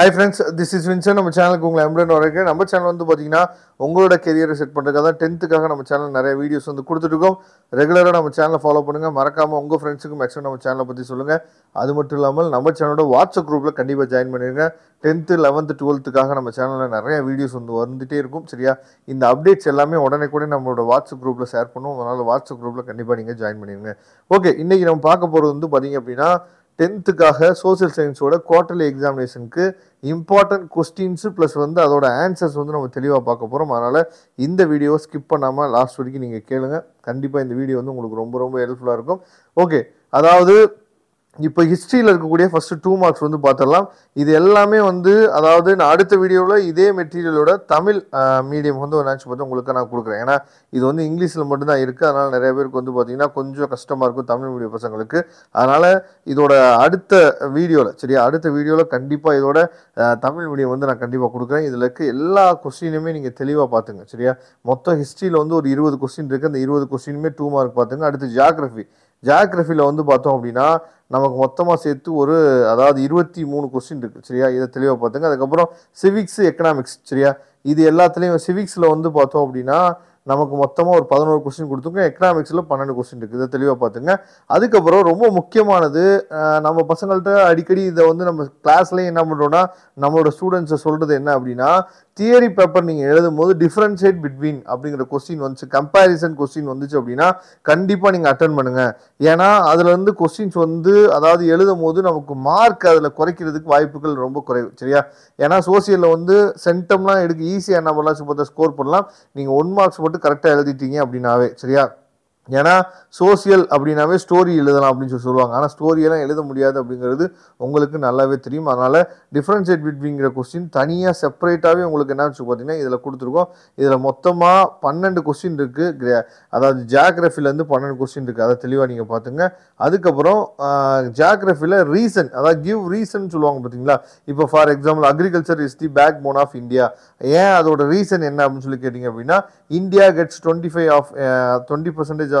Hi friends, this is Vincent. நம்ம சேனலுக்கு உங்களை அன்புடன் வரவேற்கிறேன். நம்ம சேனல் வந்து பார்த்தீங்கன்னா உங்களோட கெரியரை செட் பண்ணுறதுக்காக தான் 10th நம்ம சேனல் நிறைய வீடியோஸ் வந்து கொடுத்துட்ருக்கோம். ரெகுலராக நம்ம சேனலை ஃபாலோ பண்ணுங்கள். மறக்காமல் உங்கள் ஃப்ரெண்ட்ஸுக்கும் மேக்ஸிமம் நம்ம சேனலை பற்றி சொல்லுங்கள். அது மட்டும் இல்லாமல் நம்ம சேனலோட வாட்ஸ்அப் குரூப்பில் கண்டிப்பாக ஜாயின் பண்ணிடுங்க. 10th 11th 12th நம்ம சேனலில் நிறைய வீடியோஸ் வந்து வந்துகிட்டே இருக்கும். சரியா, இந்த அப்டேட்ஸ் எல்லாமே உடனே நம்மளோட வாட்ஸ்அப் குரூப்பில் ஷேர் பண்ணுவோம். அதனால் வாட்ஸ்அப் குரூப்பில் கண்டிப்பாக நீங்கள் ஜாயின் பண்ணிடுங்க. ஓகே, இன்றைக்கி நம்ம பார்க்க போகிறது வந்து பார்த்தீங்க அப்படின்னா 10th சோசியல் சயின்ஸோட குவார்டர்லி எக்ஸாமினேஷனுக்கு இம்பார்ட்டன்ட் கொஸ்டின்ஸ் ப்ளஸ் வந்து அதோட ஆன்சர்ஸ் வந்து நம்ம தெளிவாக பார்க்க போகிறோம். அதனால் இந்த வீடியோவை ஸ்கிப் பண்ணாமல் லாஸ்ட் வரைக்கும் நீங்கள் கேளுங்க. கண்டிப்பாக இந்த வீடியோ வந்து உங்களுக்கு ரொம்ப ரொம்ப ஹெல்ப்ஃபுல்லாக இருக்கும். ஓகே, அதாவது இப்போ ஹிஸ்ட்ரியில் இருக்கக்கூடிய ஃபஸ்ட்டு 2 மார்க்ஸ் வந்து பார்த்துடலாம். இது எல்லாமே வந்து அதாவது நான் அடுத்த வீடியோவில் இதே மெட்டீரியலோட தமிழ் மீடியம் வந்து நினச்சி பார்த்து உங்களுக்கு நான் கொடுக்குறேன். ஏன்னா இது வந்து இங்கிலீஷில் மட்டும்தான் இருக்குது. அதனால் நிறைய பேருக்கு வந்து பார்த்திங்கன்னா கொஞ்சம் கஷ்டமாக இருக்கும் தமிழ் மீடியம் பசங்களுக்கு. அதனால் இதோட அடுத்த வீடியோவில் சரியா, அடுத்த வீடியோவில் கண்டிப்பாக இதோட தமிழ் மீடியம் வந்து நான் கண்டிப்பாக கொடுக்குறேன். இதில் இருக்க எல்லா கொஸ்டினுமே நீங்கள் தெளிவாக பார்த்துங்க. சரியா, மொத்தம் ஹிஸ்ட்ரியில் வந்து ஒரு 20 கொஸ்டின் இருக்குது. அந்த 20 கொஸ்டினுமே 2 மார்க் பார்த்துங்க. அடுத்து ஜியாகிரஃபியில் வந்து பார்த்தோம் அப்படின்னா நமக்கு மொத்தமாக சேர்த்து ஒரு அதாவது 23 கொஸ்டின் இருக்குது. சரியா, இதை தெளிவாக பார்த்துங்க. அதுக்கப்புறம் சிவிக்ஸ், எக்கனாமிக்ஸ். சரியா, இது எல்லாத்துலேயும் சிவிக்ஸில் வந்து பார்த்தோம் அப்படின்னா நமக்கு மொத்தமாக ஒரு 11 கொஸ்டின் கொடுத்துருங்க. எக்கனாமிக்ஸில் 12 கொஸ்டின் இருக்குது. இதை தெளிவாக பார்த்துங்க. அதுக்கப்புறம் ரொம்ப முக்கியமானது, நம்ம பசங்கள்கிட்ட அடிக்கடி இதை வந்து நம்ம கிளாஸ்லேயும் என்ன பண்ணுறோன்னா நம்மளோட ஸ்டூடெண்ட்ஸை சொல்கிறது என்ன அப்படின்னா, தியரி பேப்பர் நீங்கள் எழுதும் போது டிஃப்ரென்ஷியேட் பிட்வீன் அப்படிங்கிற கொஸ்டின் வந்துச்சு, கம்பேரிசன் கொஸ்டின் வந்துச்சு அப்படின்னா கண்டிப்பாக நீங்கள் அட்டன் பண்ணுங்கள். ஏன்னா அதில் வந்து கொஸ்டின்ஸ் வந்து அதாவது எழுதும் போது நமக்கு மார்க் அதில் குறைக்கிறதுக்கு வாய்ப்புகள் ரொம்ப குறைவு. சரியா, ஏன்னா சோசியலில் வந்து சென்டம்லாம் எடுக்க ஈஸியாக என்ன பண்ணலாம், பார்த்தா ஸ்கோர் பண்ணலாம். நீங்கள் 1 மார்க்ஸ் மட்டும் கரெக்டாக எழுதிட்டீங்க அப்படின்னாவே. சரியா, ஏன்னா சோசியல் அப்படின்னாவே ஸ்டோரி எழுதலாம் அப்படின்னு சொல்லுவாங்க. ஆனால் ஸ்டோரியெல்லாம் எழுத முடியாது அப்படிங்கிறது உங்களுக்கு நல்லாவே தெரியும். அதனால் டிஃப்ரென்ஷியேட் பிட்வீன்ங்கிற கொஸ்டின் தனியாக செப்பரேட்டாகவே உங்களுக்கு என்ன வச்சு பார்த்தீங்கன்னா இதில் கொடுத்துருக்கோம். இதில் மொத்தமாக 12 கொஸ்டின் இருக்குது. அதாவது ஜியாகிரஃபிலேருந்து 12 கொஸ்டின் இருக்குது. அதை தெளிவாக நீங்கள் பார்த்துங்க. அதுக்கப்புறம் ஜியாகிரஃபியில் ரீசன், அதாவது கிவ் ரீசன் சொல்லுவாங்க பார்த்தீங்களா. இப்போ for example agriculture is the backbone of India. ஏன் அதோட ரீசன் என்ன அப்படின்னு சொல்லி கேட்டிங்க அப்படின்னா, India gets 25%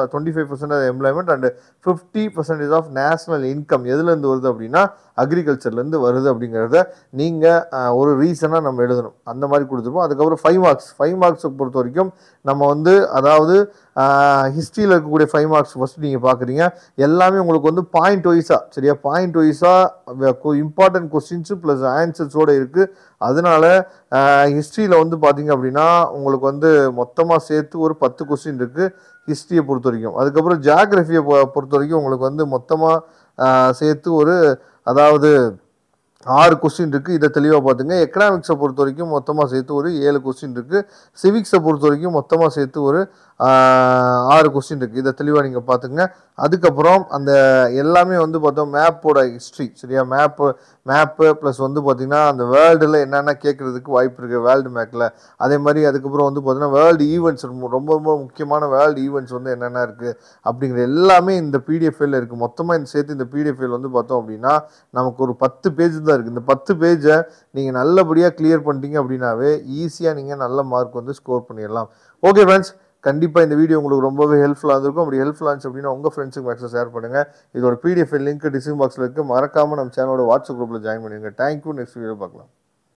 employment and 50% of national income எதுலேருந்து வருது அப்படின்னா அக்ரிகல்ச்சர்லேருந்து வருது அப்படிங்கிறத நீங்கள் ஒரு ரீசனாக நம்ம எழுதணும். அந்த மாதிரி கொடுத்துருப்போம். அதுக்கப்புறம் 5 மார்க்ஸை பொறுத்த வரைக்கும் நம்ம வந்து அதாவது ஹிஸ்ட்ரியில் இருக்கக்கூடிய 5 மார்க்ஸ் ஃபஸ்ட்டு நீங்கள் பார்க்குறீங்க. எல்லாமே உங்களுக்கு வந்து பாயிண்ட் வைஸாக. சரியா, பாயிண்ட் வைஸாக இம்பார்ட்டன்ட் கொஸ்டின்ஸு ப்ளஸ் ஆன்சர்ஸோடு இருக்குது. அதனால ஹிஸ்ட்ரியில் வந்து பார்த்தீங்க அப்படின்னா உங்களுக்கு வந்து மொத்தமாக சேர்த்து ஒரு 10 கொஸ்டின் இருக்குது ஹிஸ்ட்ரியை பொறுத்த வரைக்கும். அதுக்கப்புறம் ஜியாகிரஃபியை பொறுத்த வரைக்கும் உங்களுக்கு வந்து மொத்தமாக சேர்த்து ஒரு அதாவது 6 கொஸ்டின் இருக்குது. இதை தெளிவாக பார்த்துங்க. எக்கனாமிக்ஸை பொறுத்த வரைக்கும் மொத்தமாக சேர்த்து ஒரு 7 கொஸ்டின் இருக்குது. சிவிக்ஸை பொறுத்த வரைக்கும் மொத்தமாக சேர்த்து ஒரு 6 கொஸ்டின் இருக்குது. இதை தெளிவாக நீங்கள் பார்த்துங்க. அதுக்கப்புறம் அந்த எல்லாமே வந்து பார்த்தோம் மேப்போட ஹிஸ்ட்ரி. சரியா, மேப்பு ப்ளஸ் வந்து பார்த்திங்கன்னா அந்த வேர்ல்டில் என்னென்ன கேட்குறதுக்கு வாய்ப்பு இருக்குது வேர்ல்டு மேப்பில். அதே மாதிரி அதுக்கப்புறம் வந்து பார்த்திங்கன்னா வேர்ல்டு ஈவெண்ட்ஸ், ரொம்ப ரொம்ப முக்கியமான வேர்ல்டு ஈவெண்ட்ஸ் வந்து என்னென்ன இருக்குது அப்படிங்கிற எல்லாமே இந்த பிடிஎஃப்ல இருக்குது. மொத்தமாக இந்த சேர்த்து இந்த பிடிஎஃப்ல வந்து பார்த்தோம் அப்படின்னா நமக்கு ஒரு 10 பேஜ் தான் இருக்குது. இந்த 10 பேஜை நீங்கள் நல்லபடியாக கிளியர் பண்ணிட்டீங்க அப்படின்னாவே ஈஸியாக நீங்கள் நல்ல மார்க் வந்து ஸ்கோர் பண்ணிடலாம். ஓகே ஃப்ரெண்ட்ஸ், கண்டிப்பாக இந்த வீடியோ உங்களுக்கு ரொம்பவே ஹெல்ப்ஃபுல்லாக இருந்திருக்கும். அப்படி ஹெல்ப்ஃபுல்லாக இருந்துச்சு அப்படின்னா உங்கள் ஃப்ரெண்ட்ஸுக்கு மேக்ஸிமம் ஷேர் பண்ணுங்கள். இதோட பிடிஎஃப் லிங்க் டிஸ்கிரிப்ஷன் பாக்ஸில் இருக்குது. மறக்காமல் நம்ம சேனலோட வாட்ஸ்அப் குரூப்பில் ஜாயின் பண்ணிடுங்க. தேங்க்யூ. நெக்ஸ்ட் வீடியோ பார்க்கலாம்.